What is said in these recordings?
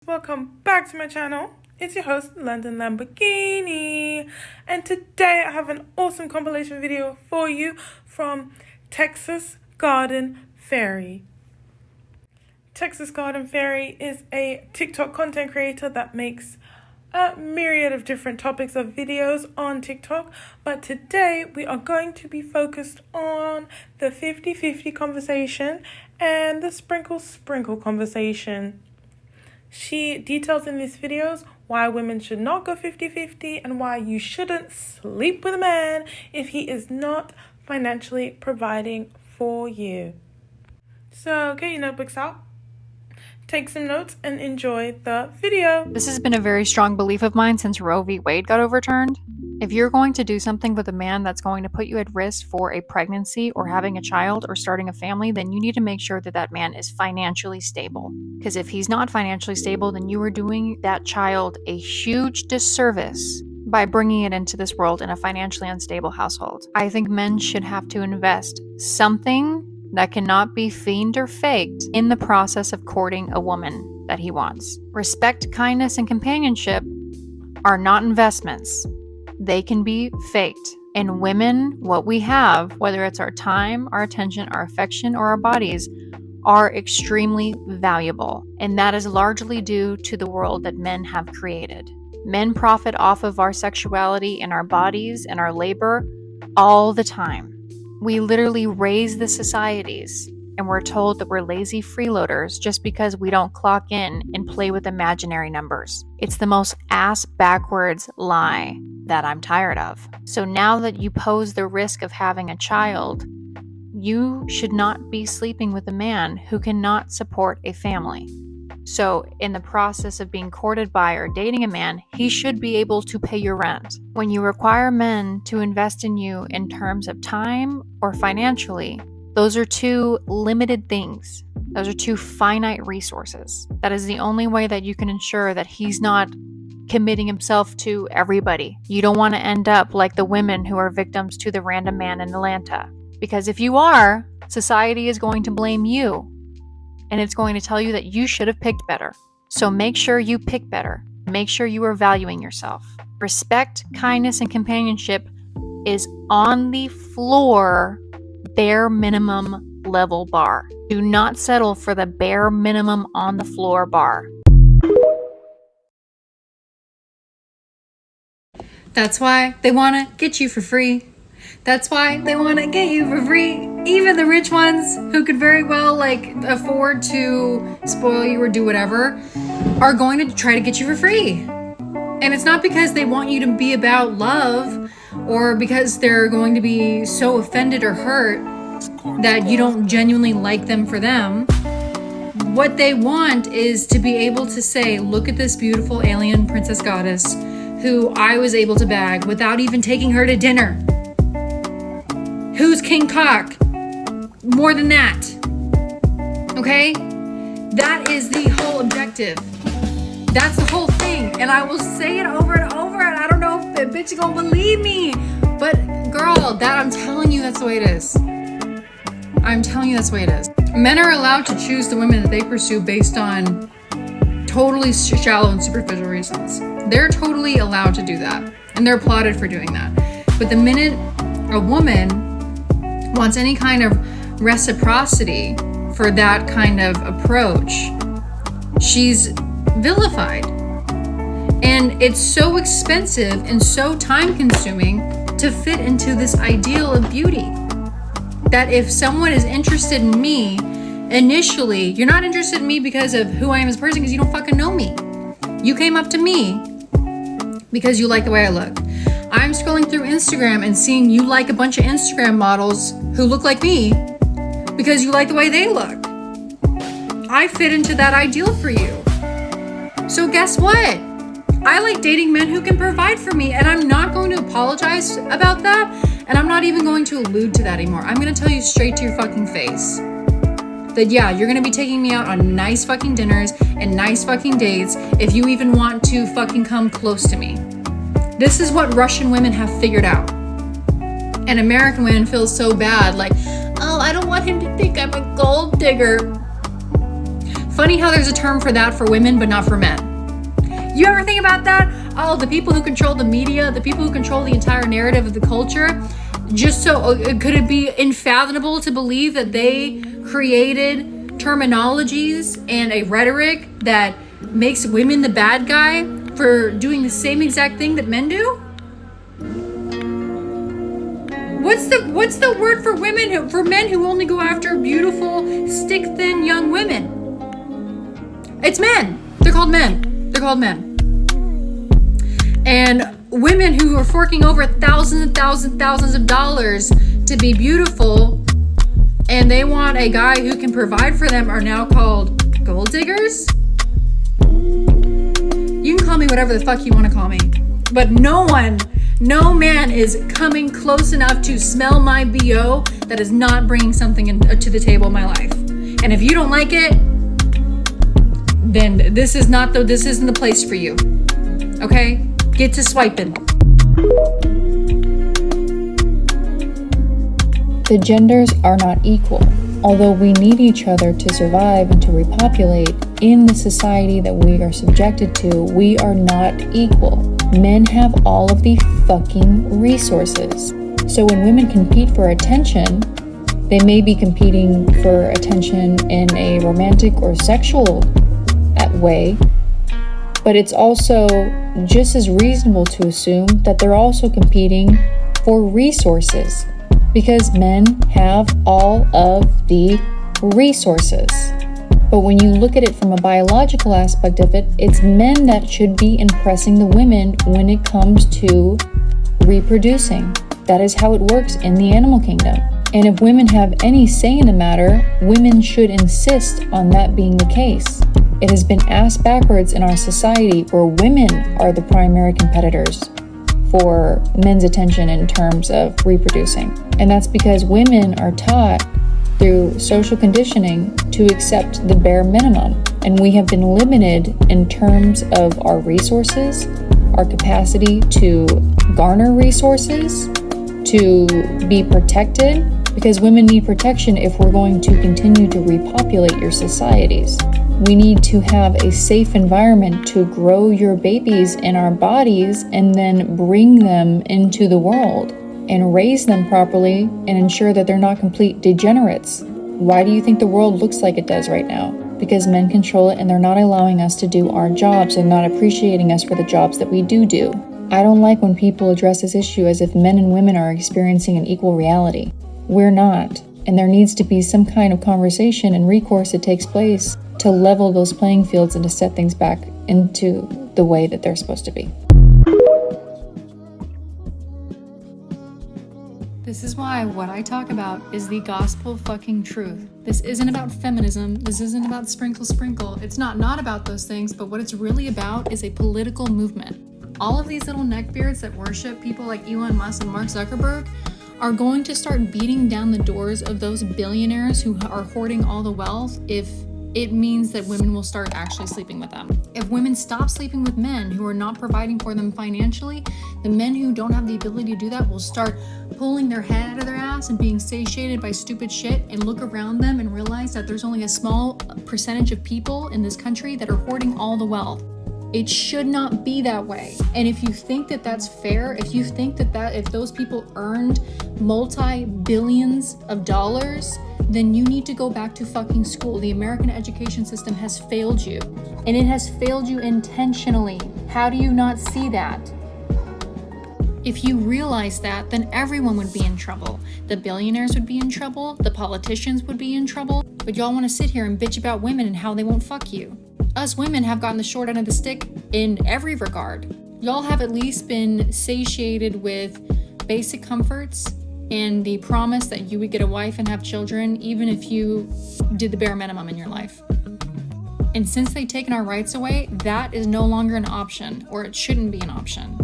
welcome back to my channel. It's your host, London Lamborghini, and today I have an awesome compilation video for you from Texas Garden Fairy. Texas Garden Fairy is a TikTok content creator that makes a myriad of different topics of videos on TikTok, but today we are going to be focused on the 50-50 conversation and the sprinkle conversation. She details in these videos why women should not go 50-50 and why you shouldn't sleep with a man if he is not financially providing for you. So get your notebooks out, take some notes, and enjoy the video. This has been a very strong belief of mine since Roe v. Wade got overturned. If you're going to do something with a man that's going to put you at risk for a pregnancy or having a child or starting a family, then you need to make sure that that man is financially stable. Because if he's not financially stable, then you are doing that child a huge disservice by bringing it into this world in a financially unstable household. I think men should have to invest something that cannot be feigned or faked in the process of courting a woman that he wants. Respect, kindness, and companionship are not investments. They can be faked. And women, what we have, whether it's our time, our attention, our affection, or our bodies, are extremely valuable. And that is largely due to the world that men have created. Men profit off of our sexuality and our bodies and our labor all the time. We literally raise the societies, and we're told that we're lazy freeloaders just because we don't clock in and play with imaginary numbers. It's the most ass-backwards lie that I'm tired of. So now that you pose the risk of having a child, you should not be sleeping with a man who cannot support a family. So in the process of being courted by or dating a man, he should be able to pay your rent. When you require men to invest in you in terms of time or financially, those are two limited things. Those are two finite resources. That is the only way that you can ensure that he's not committing himself to everybody. You don't want to end up like the women who are victims to the random man in Atlanta. Because if you are, society is going to blame you. And it's going to tell you that you should have picked better. So make sure you pick better. Make sure you are valuing yourself. Respect, kindness, and companionship is on the floor, bare minimum level bar. Do not settle for the bare minimum on the floor bar. That's why they want to get you for free. That's why they want to get you for free. Even the rich ones who could very well afford to spoil you or do whatever are going to try to get you for free. And it's not because they want you to be about love or because they're going to be so offended or hurt that you don't genuinely like them for them. What they want is to be able to say, look at this beautiful alien princess goddess who I was able to bag without even taking her to dinner. Who's King Cock? More than that. Okay? That is the whole objective. That's the whole thing. And I will say it over and over, and I don't know if the bitch is gonna believe me. But girl, that I'm telling you that's the way it is. I'm telling you that's the way it is. Men are allowed to choose the women that they pursue based on totally shallow and superficial reasons. They're totally allowed to do that. And they're applauded for doing that. But the minute a woman wants any kind of reciprocity for that kind of approach, she's vilified. And it's so expensive and so time consuming to fit into this ideal of beauty that if someone is interested in me initially, you're not interested in me because of who I am as a person, because you don't fucking know me. You came up to me because you like the way I look. I'm scrolling through Instagram and seeing you like a bunch of Instagram models who look like me because you like the way they look. I fit into that ideal for you. So guess what? I like dating men who can provide for me, and I'm not going to apologize about that, and I'm not even going to allude to that anymore. I'm going to tell you straight to your fucking face that yeah, you're going to be taking me out on nice fucking dinners and nice fucking dates if you even want to fucking come close to me. This is what Russian women have figured out. And American women feel so bad, like, oh, I don't want him to think I'm a gold digger. Funny how there's a term for that for women, but not for men. You ever think about that? Oh, the people who control the media, the people who control the entire narrative of the culture, just so, could it be unfathomable to believe that they created terminologies and a rhetoric that makes women the bad guy for doing the same exact thing that men do? What's the word for women for men who only go after beautiful, stick-thin young women? It's men. They're called men. They're called men. And women who are forking over thousands and thousands of dollars to be beautiful, and they want a guy who can provide for them, are now called gold diggers. You can call me whatever the fuck you want to call me, but no man is coming close enough to smell my BO that is not bringing something to the table in my life. And if you don't like it, then this isn't the place for you. Okay? Get to swiping. The genders are not equal. Although we need each other to survive and to repopulate, in the society that we are subjected to, we are not equal. Men have all of the fucking resources. So when women compete for attention, they may be competing for attention in a romantic or sexual way, but it's also just as reasonable to assume that they're also competing for resources, because men have all of the resources. But when you look at it from a biological aspect of it, it's men that should be impressing the women when it comes to reproducing. That is how it works in the animal kingdom. And if women have any say in the matter, women should insist on that being the case. It has been ass backwards in our society where women are the primary competitors for men's attention in terms of reproducing. And that's because women are taught through social conditioning to accept the bare minimum. And we have been limited in terms of our resources, our capacity to garner resources, to be protected, because women need protection if we're going to continue to repopulate your societies. We need to have a safe environment to grow your babies in our bodies and then bring them into the world and raise them properly and ensure that they're not complete degenerates. Why do you think the world looks like it does right now? Because men control it and they're not allowing us to do our jobs and not appreciating us for the jobs that we do. I don't like when people address this issue as if men and women are experiencing an equal reality. We're not, and there needs to be some kind of conversation and recourse that takes place to level those playing fields and to set things back into the way that they're supposed to be. This is why what I talk about is the gospel fucking truth. This isn't about feminism. This isn't about sprinkle. It's not about those things, but what it's really about is a political movement. All of these little neckbeards that worship people like Elon Musk and Mark Zuckerberg are going to start beating down the doors of those billionaires who are hoarding all the wealth if it means that women will start actually sleeping with them. If women stop sleeping with men who are not providing for them financially, the men who don't have the ability to do that will start pulling their head out of their ass and being satiated by stupid shit and look around them and realize that there's only a small percentage of people in this country that are hoarding all the wealth. It should not be that way. And if you think that that's fair, if you think that if those people earned multi-billions of dollars, then you need to go back to fucking school. The American education system has failed you, and it has failed you intentionally. How do you not see that? If you realize that, then everyone would be in trouble. The billionaires would be in trouble, the politicians would be in trouble, but y'all want to sit here and bitch about women and how they won't fuck you. Us women have gotten the short end of the stick in every regard. Y'all have at least been satiated with basic comforts and the promise that you would get a wife and have children even if you did the bare minimum in your life. And since they've taken our rights away, that is no longer an option, or it shouldn't be an option.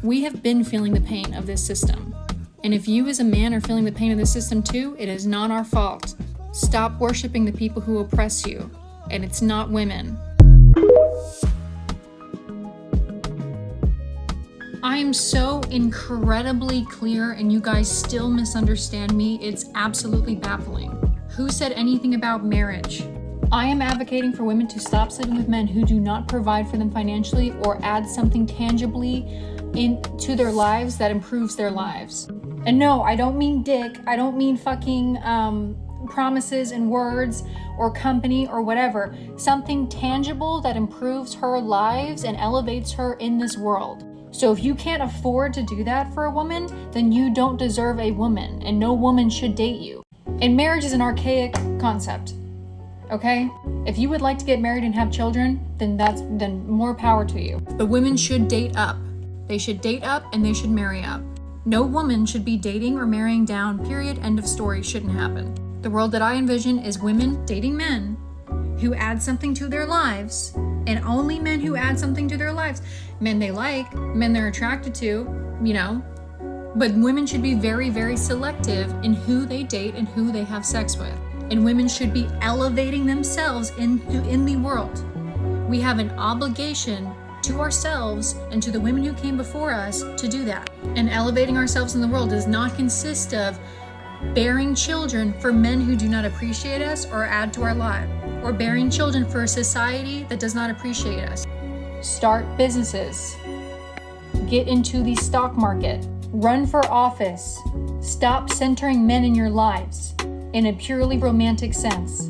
We have been feeling the pain of this system. And if you as a man are feeling the pain of this system too, it is not our fault. Stop worshiping the people who oppress you. And it's not women. I am so incredibly clear and you guys still misunderstand me. It's absolutely baffling. Who said anything about marriage? I am advocating for women to stop sleeping with men who do not provide for them financially or add something tangibly into their lives that improves their lives. And no, I don't mean dick. I don't mean fucking promises and words or company or whatever. Something tangible that improves her lives and elevates her in this world. So if you can't afford to do that for a woman, then you don't deserve a woman, and no woman should date you. And marriage is an archaic concept. Okay? If you would like to get married and have children, then more power to you. But women should date up. They should date up and they should marry up. No woman should be dating or marrying down, period, end of story, shouldn't happen. The world that I envision is women dating men who add something to their lives, and only men who add something to their lives. Men they like, men they're attracted to, you know. But women should be very, very selective in who they date and who they have sex with. And women should be elevating themselves in the world. We have an obligation to ourselves and to the women who came before us to do that. And elevating ourselves in the world does not consist of bearing children for men who do not appreciate us or add to our life, or bearing children for a society that does not appreciate us. Start businesses. Get into the stock market. Run for office. Stop centering men in your lives in a purely romantic sense.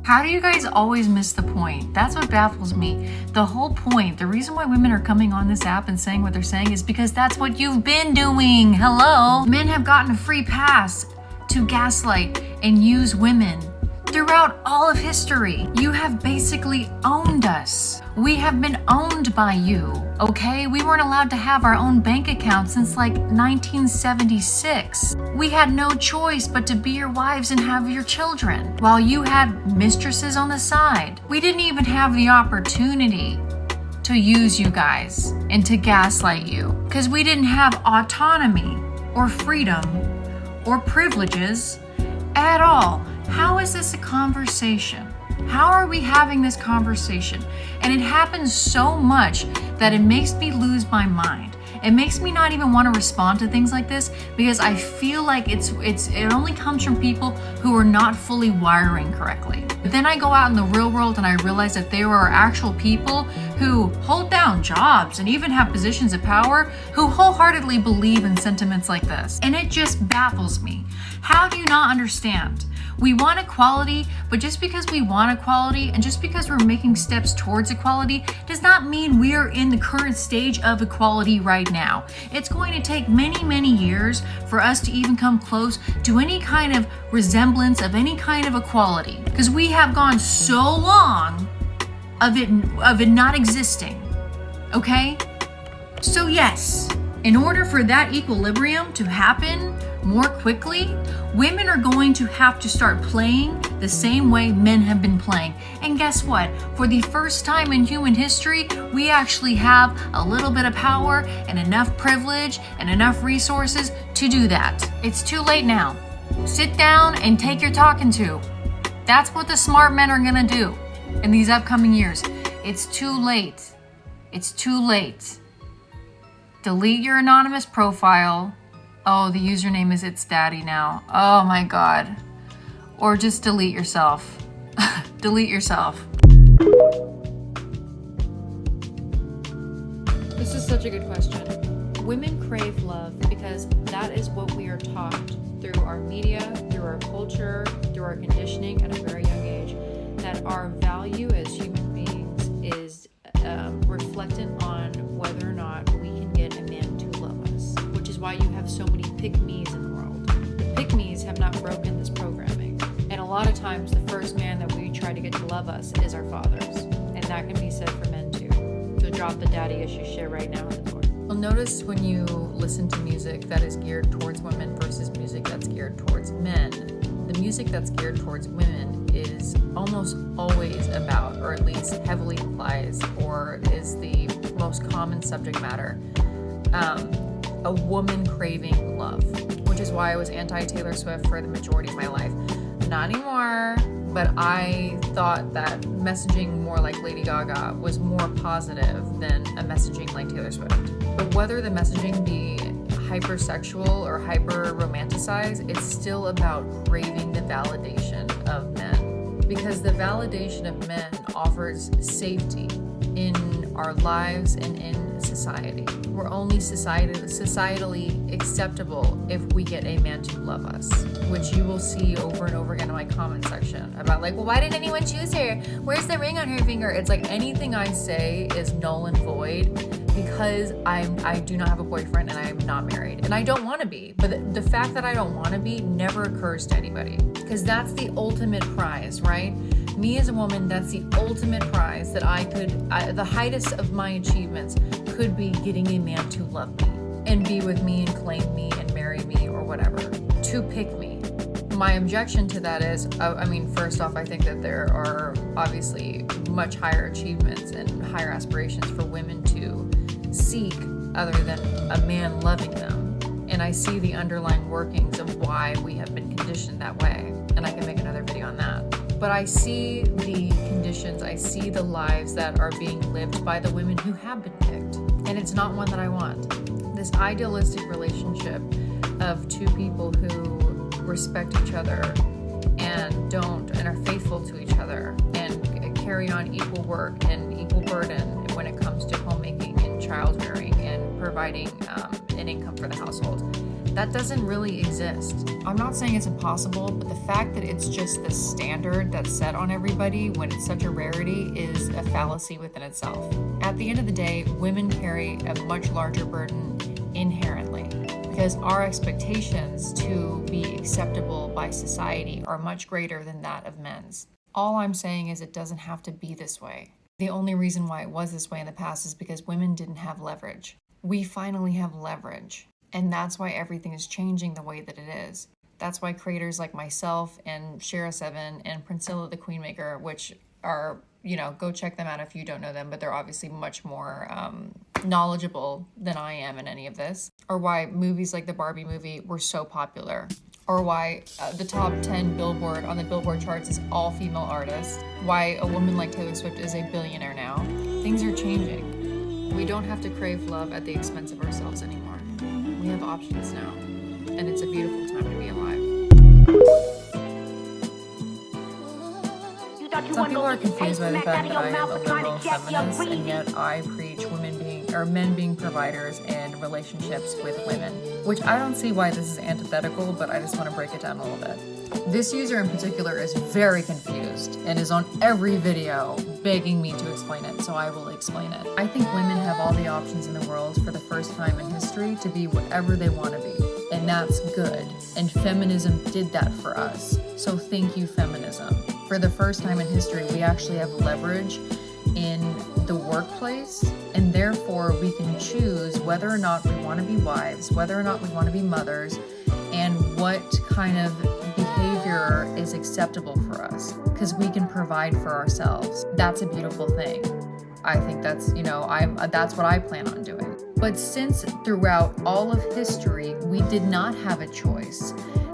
How do you guys always miss the point? That's what baffles me. The whole point, the reason why women are coming on this app and saying what they're saying is because that's what you've been doing. Hello? Men have gotten a free pass to gaslight and use women throughout all of history. You have basically owned us. We have been owned by you, okay? We weren't allowed to have our own bank account since like 1976. We had no choice but to be your wives and have your children while you had mistresses on the side. We didn't even have the opportunity to use you guys and to gaslight you because we didn't have autonomy or freedom or privileges at all. How is this a conversation? How are we having this conversation? And it happens so much that it makes me lose my mind. It makes me not even want to respond to things like this because I feel like it only comes from people who are not fully wiring correctly. But then I go out in the real world and I realize that there are actual people who hold down jobs and even have positions of power who wholeheartedly believe in sentiments like this. And it just baffles me. How do you not understand? We want equality, but just because we want equality and just because we're making steps towards equality does not mean we are in the current stage of equality right now. It's going to take many, many years for us to even come close to any kind of resemblance of any kind of equality, because we have gone so long of it not existing. Okay? So yes, in order for that equilibrium to happen more quickly, women are going to have to start playing the same way men have been playing. And guess what? For the first time in human history, we actually have a little bit of power and enough privilege and enough resources to do that. It's too late now. Sit down and take your talking to. That's what the smart men are gonna do in these upcoming years. It's too late. It's too late. Delete your anonymous profile. Oh, the username is It's Daddy now. Oh my God. Or just delete yourself. Delete yourself. This is such a good question. Women crave love because that is what we are taught through our media, through our culture, through our conditioning at a very young age, that our value as human beings is reflected on whether or not we can get a man to love us, which is why you have so many pick-me's in the world. The pick-me's have not broken this programming. And a lot of times the first man that we try to get to love us is our fathers. And that can be said for men too. So drop the daddy issue shit right now in the door. You'll notice when you listen to music that is geared towards women versus music that's geared towards men, the music that's geared towards women is almost always about, or at least heavily implies, or is the most common subject matter, a woman craving love, which is why I was anti-Taylor Swift for the majority of my life. Not anymore, but I thought that messaging more like Lady Gaga was more positive than a messaging like Taylor Swift. But whether the messaging be hypersexual or hyper romanticized, it's still about craving the validation of men. Because the validation of men offers safety in our lives and in society. We're only societally acceptable if we get a man to love us, which you will see over and over again in my comment section about like, well, why didn't anyone choose her? Where's the ring on her finger? It's like anything I say is null and void because I do not have a boyfriend and I am not married and I don't want to be. But the fact that I don't want to be never occurs to anybody because that's the ultimate prize, right? Me as a woman, that's the ultimate prize that the highest of my achievements could be getting a man to love me and be with me and claim me and marry me or whatever, to pick me. My objection to that is, first off, I think that there are obviously much higher achievements and higher aspirations for women to seek other than a man loving them. And I see the underlying workings of why we have been conditioned that way. And I can make another video on that. But I see the conditions, I see the lives that are being lived by the women who have been picked. And it's not one that I want. This idealistic relationship of two people who respect each other and are faithful to each other and carry on equal work and equal burden when it comes to homemaking and child rearing and providing an income for the household. That doesn't really exist. I'm not saying it's impossible, but the fact that it's just the standard that's set on everybody when it's such a rarity is a fallacy within itself. At the end of the day, women carry a much larger burden inherently because our expectations to be acceptable by society are much greater than that of men's. All I'm saying is it doesn't have to be this way. The only reason why it was this way in the past is because women didn't have leverage. We finally have leverage. And that's why everything is changing the way that it is. That's why creators like myself and Shara7 and Priscilla the Queenmaker, which are, go check them out if you don't know them, but they're obviously much more knowledgeable than I am in any of this. Or why movies like the Barbie movie were so popular. Or why the top 10 Billboard on the Billboard charts is all female artists. Why a woman like Taylor Swift is a billionaire now. Things are changing. We don't have to crave love at the expense of ourselves anymore. We have options now, and it's a beautiful time to be alive. Some people are confused by the fact that I am a liberal feminist, and yet I preach men being providers and relationships with women, which I don't see why this is antithetical, but I just want to break it down a little bit. This user in particular is very confused and is on every video begging me to explain it, so I will explain it. I think women have all the options in the world for the first time in history to be whatever they want to be, and that's good. And feminism did that for us, so thank you, feminism. For the first time in history, we actually have leverage in the workplace, and therefore we can choose whether or not we want to be wives, whether or not we want to be mothers, and what kind of behavior is acceptable for us, because we can provide for ourselves. That's a beautiful thing. I think that's, that's what I plan on doing. But since throughout all of history, we did not have a choice,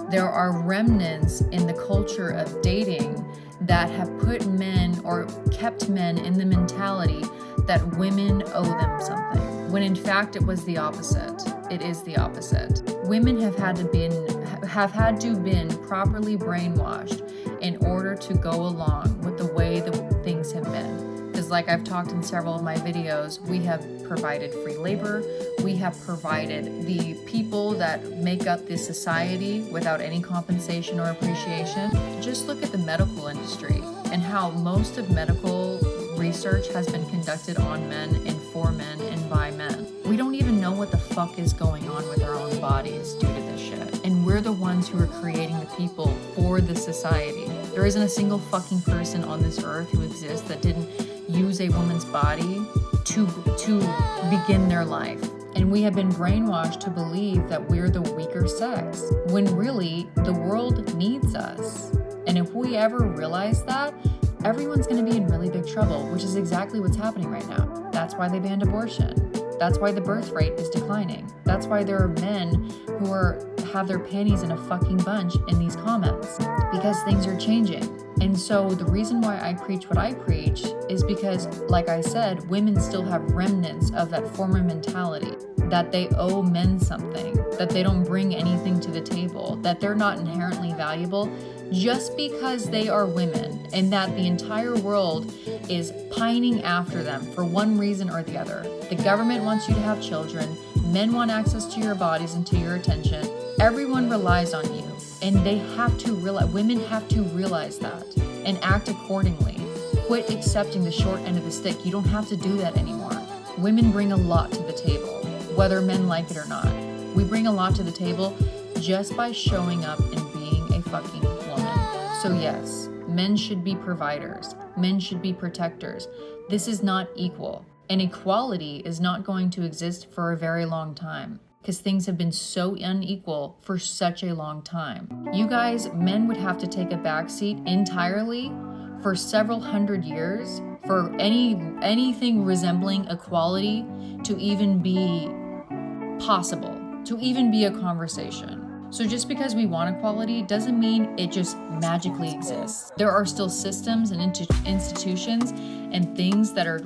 there are remnants in the culture of dating that have put men or kept men in the mentality that women owe them something, when in fact it was the opposite. It is the opposite. Women have had to been properly brainwashed in order to go along with the way that things have been. Because like I've talked in several of my videos, we have provided free labor, we have provided the people that make up this society without any compensation or appreciation. Just look at the medical industry and how most of medical research has been conducted on men and for men and by men. We don't even know what the fuck is going on with our own bodies due to this shit. And we're the ones who are creating the people for the society. There isn't a single fucking person on this earth who exists that didn't use a woman's body to begin their life. And we have been brainwashed to believe that we're the weaker sex, when really the world needs us. And if we ever realize that, everyone's going to be in really big trouble, which is exactly what's happening right now. That's why they banned abortion. That's why the birth rate is declining. That's why there are men who have their panties in a fucking bunch in these comments, because things are changing. And so the reason why I preach what I preach is because, like I said, women still have remnants of that former mentality that they owe men something, that they don't bring anything to the table, that they're not inherently valuable just because they are women, and that the entire world is pining after them for one reason or the other. The government wants you to have children, men want access to your bodies and to your attention. Everyone relies on you, and they have to realize, women have to realize that and act accordingly. Quit accepting the short end of the stick. You don't have to do that anymore. Women bring a lot to the table, whether men like it or not. We bring a lot to the table just by showing up and being a fucking woman. So yes, men should be providers. Men should be protectors. This is not equal. And equality is not going to exist for a very long time, because things have been so unequal for such a long time. You guys, men would have to take a backseat entirely for several hundred years for anything resembling equality to even be possible, to even be a conversation. So just because we want equality doesn't mean it just magically exists. There are still systems and institutions and things that are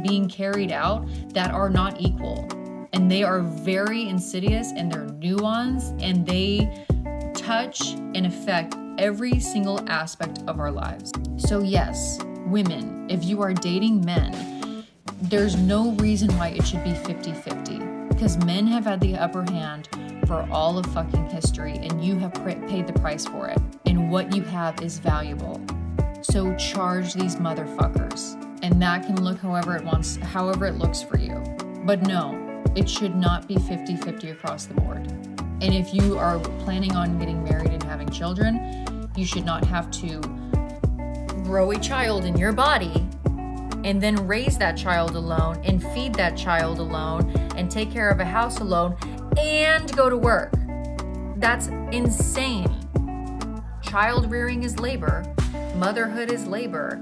being carried out that are not equal. And they are very insidious, and they're nuanced, and they touch and affect every single aspect of our lives. So yes, women, if you are dating men, there's no reason why it should be 50-50, because men have had the upper hand for all of fucking history, and you have paid the price for it, and what you have is valuable. So charge these motherfuckers, and that can look however it looks for you. But no, it should not be 50-50 across the board. And if you are planning on getting married and having children, you should not have to grow a child in your body and then raise that child alone and feed that child alone and take care of a house alone and go to work. That's insane. Child rearing is labor. Motherhood is labor.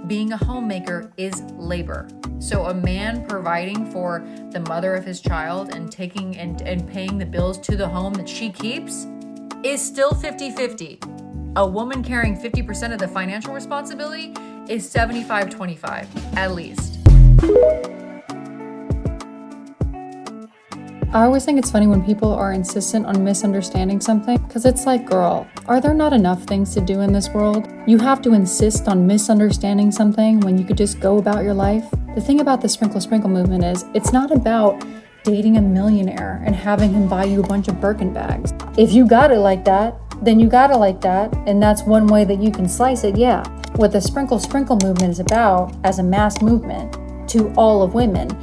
Being a homemaker is labor. So a man providing for the mother of his child and taking and paying the bills to the home that she keeps is still 50-50. A woman carrying 50% of the financial responsibility is 75-25, at least. I always think it's funny when people are insistent on misunderstanding something, because it's like, girl, are there not enough things to do in this world? You have to insist on misunderstanding something when you could just go about your life. The thing about the sprinkle movement is it's not about dating a millionaire and having him buy you a bunch of Birkin bags. If you got it like that, then you got it like that, and that's one way that you can slice it, yeah. What the sprinkle movement is about as a mass movement to all of women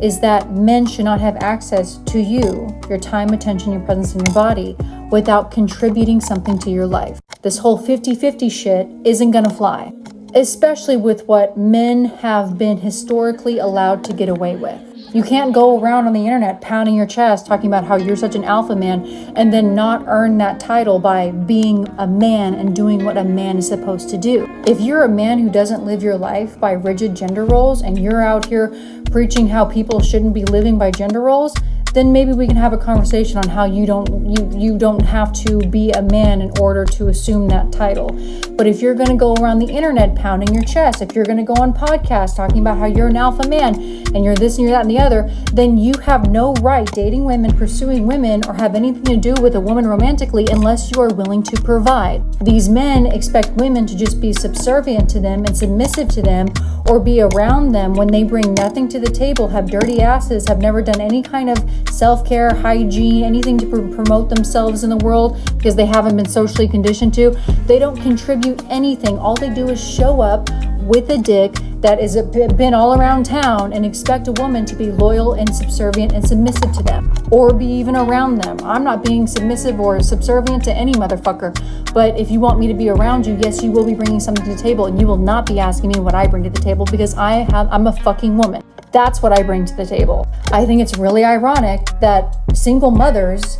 is that men should not have access to you, your time, attention, your presence in your body, without contributing something to your life. This whole 50-50 shit isn't gonna fly, especially with what men have been historically allowed to get away with. You can't go around on the internet pounding your chest talking about how you're such an alpha man and then not earn that title by being a man and doing what a man is supposed to do. If you're a man who doesn't live your life by rigid gender roles and you're out here preaching how people shouldn't be living by gender roles, then maybe we can have a conversation on how you don't have to be a man in order to assume that title. But if you're going to go around the internet pounding your chest, if you're going to go on podcasts talking about how you're an alpha man and you're this and you're that and the other, then you have no right dating women, pursuing women, or have anything to do with a woman romantically unless you are willing to provide. These men expect women to just be subservient to them and submissive to them, or be around them when they bring nothing to the table, have dirty asses, have never done any kind of self-care, hygiene, anything to promote themselves in the world because they haven't been socially conditioned to. They don't contribute anything. All they do is show up with a dick that is been all around town and expect a woman to be loyal and subservient and submissive to them, or be even around them. I'm not being submissive or subservient to any motherfucker, but if you want me to be around you, yes, you will be bringing something to the table, and you will not be asking me what I bring to the table because I'm a fucking woman. That's what I bring to the table. I think it's really ironic that single mothers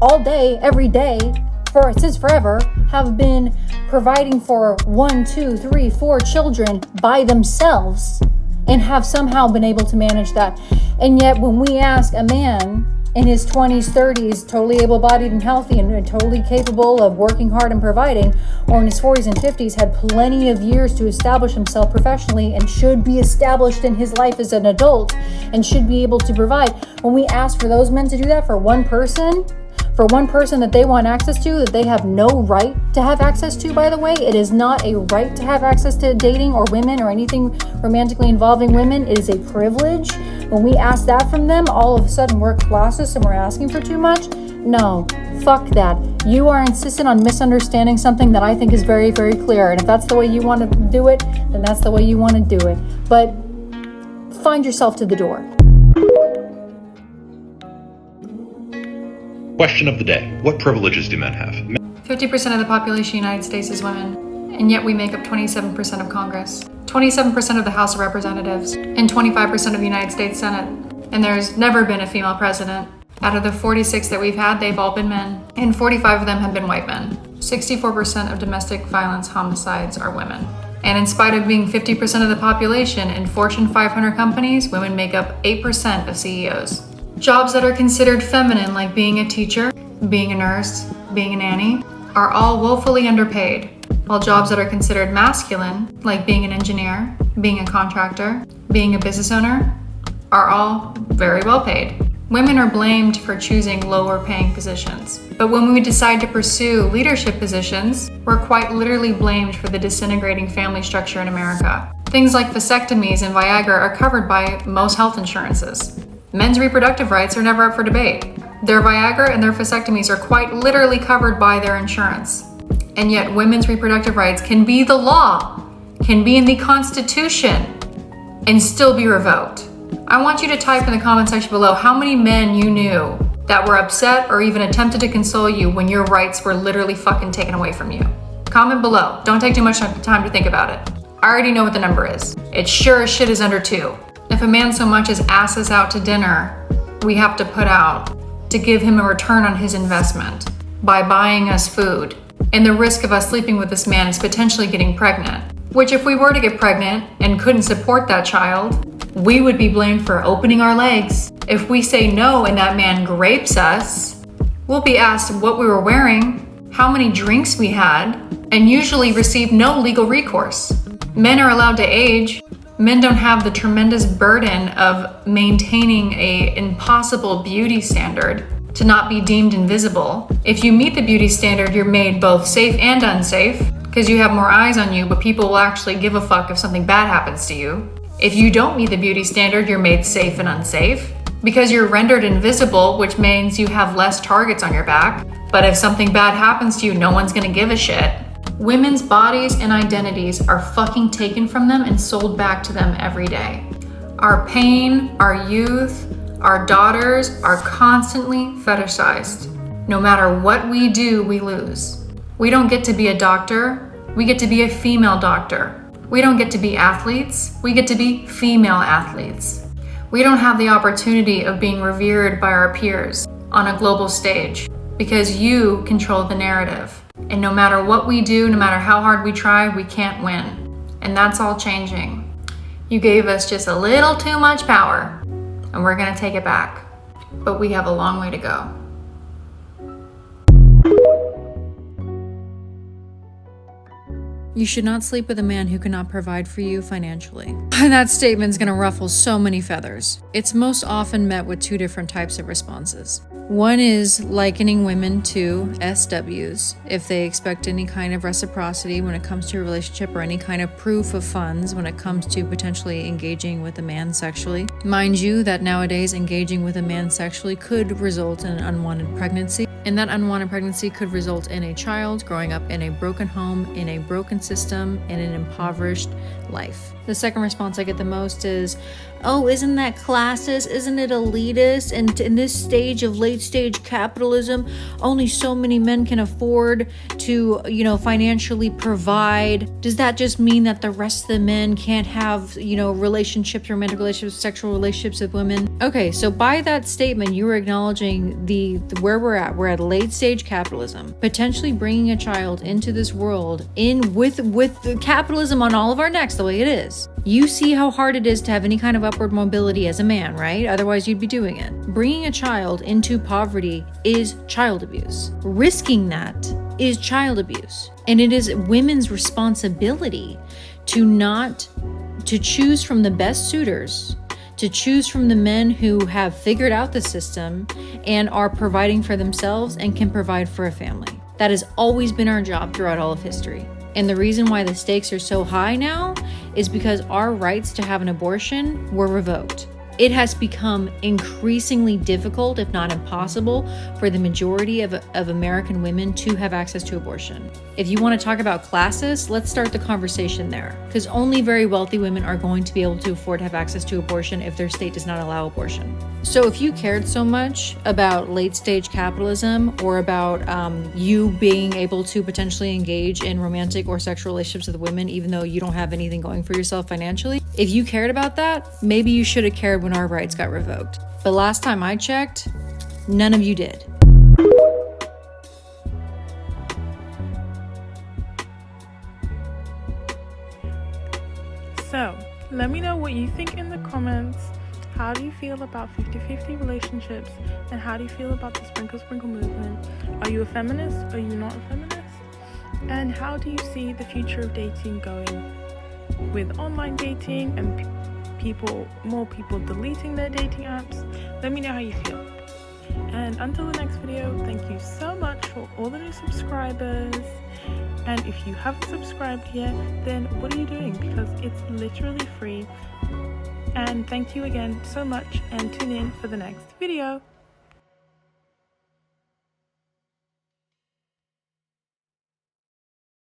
all day, every day, since forever, have been providing for 1, 2, 3, 4 children by themselves and have somehow been able to manage that. And yet when we ask a man in his 20s, 30s, totally able-bodied and healthy and totally capable of working hard and providing, or in his 40s and 50s had plenty of years to establish himself professionally and should be established in his life as an adult and should be able to provide. When we ask for those men to do that for one person that they want access to, that they have no right to have access to, by the way. It is not a right to have access to dating or women or anything romantically involving women. It is a privilege. When we ask that from them, all of a sudden we're classist and we're asking for too much. No, fuck that. You are insistent on misunderstanding something that I think is very, very clear. And if that's the way you want to do it, then that's the way you want to do it. But find yourself to the door. Question of the day. What privileges do men have? 50% of the population of the United States is women, and yet we make up 27% of Congress, 27% of the House of Representatives, and 25% of the United States Senate. And there's never been a female president. Out of the 46 that we've had, they've all been men, and 45 of them have been white men. 64% of domestic violence homicides are women. And in spite of being 50% of the population in Fortune 500 companies, women make up 8% of CEOs. Jobs that are considered feminine, like being a teacher, being a nurse, being a nanny, are all woefully underpaid, while jobs that are considered masculine, like being an engineer, being a contractor, being a business owner, are all very well paid. Women are blamed for choosing lower paying positions, but when we decide to pursue leadership positions, we're quite literally blamed for the disintegrating family structure in America. Things like vasectomies and Viagra are covered by most health insurances. Men's reproductive rights are never up for debate. Their Viagra and their vasectomies are quite literally covered by their insurance. And yet women's reproductive rights can be the law, can be in the Constitution, and still be revoked. I want you to type in the comment section below how many men you knew that were upset or even attempted to console you when your rights were literally fucking taken away from you. Comment below. Don't take too much time to think about it. I already know what the number is. It sure as shit is under 2. If a man so much as asks us out to dinner, we have to put out to give him a return on his investment by buying us food. And the risk of us sleeping with this man is potentially getting pregnant. Which if we were to get pregnant and couldn't support that child, we would be blamed for opening our legs. If we say no and that man grapes us, we'll be asked what we were wearing, how many drinks we had, and usually receive no legal recourse. Men are allowed to age. Men don't have the tremendous burden of maintaining an impossible beauty standard to not be deemed invisible. If you meet the beauty standard, you're made both safe and unsafe because you have more eyes on you, but people will actually give a fuck if something bad happens to you. If you don't meet the beauty standard, you're made safe and unsafe because you're rendered invisible, which means you have less targets on your back. But if something bad happens to you, no one's gonna give a shit. Women's bodies and identities are fucking taken from them and sold back to them every day. Our pain, our youth, our daughters are constantly fetishized. No matter what we do, we lose. We don't get to be a doctor, we get to be a female doctor. We don't get to be athletes, we get to be female athletes. We don't have the opportunity of being revered by our peers on a global stage because you control the narrative. And no matter what we do, no matter how hard we try, we can't win. And that's all changing. You gave us just a little too much power, and we're gonna take it back. But we have a long way to go. You should not sleep with a man who cannot provide for you financially. That statement's gonna ruffle so many feathers. It's most often met with 2 different types of responses. One is likening women to SWs if they expect any kind of reciprocity when it comes to a relationship or any kind of proof of funds when it comes to potentially engaging with a man sexually. Mind you that nowadays engaging with a man sexually could result in an unwanted pregnancy, and that unwanted pregnancy could result in a child growing up in a broken home, in a broken system, in an impoverished life. The second response I get the most is, oh, isn't that classist? Isn't it elitist? And in this stage of late stage capitalism, only so many men can afford to, financially provide. Does that just mean that the rest of the men can't have, relationships, romantic relationships, sexual relationships with women? Okay, so by that statement, you are acknowledging the where we're at. We're at late stage capitalism, potentially bringing a child into this world with the capitalism on all of our necks the way it is. You see how hard it is to have any kind of upward mobility as a man, right? Otherwise you'd be doing it. Bringing a child into poverty is child abuse. Risking that is child abuse. And it is women's responsibility to choose from the best suitors, to choose from the men who have figured out the system and are providing for themselves and can provide for a family. That has always been our job throughout all of history. And the reason why the stakes are so high now is because our rights to have an abortion were revoked. It has become increasingly difficult, if not impossible, for the majority of American women to have access to abortion. If you want to talk about classes, let's start the conversation there, because only very wealthy women are going to be able to afford to have access to abortion if their state does not allow abortion. So if you cared so much about late stage capitalism or about you being able to potentially engage in romantic or sexual relationships with women, even though you don't have anything going for yourself financially, if you cared about that, maybe you should have cared when our rights got revoked. But last time I checked, none of you did. So, let me know what you think in the comments. How do you feel about 50-50 relationships? And how do you feel about the sprinkle movement? Are you a feminist? Are you not a feminist? And how do you see the future of dating going with online dating and more people deleting their dating apps? Let me know how you feel. And until the next video, thank you so much for all the new subscribers. And if you haven't subscribed yet, then what are you doing? Because it's literally free. And thank you again so much, and tune in for the next video.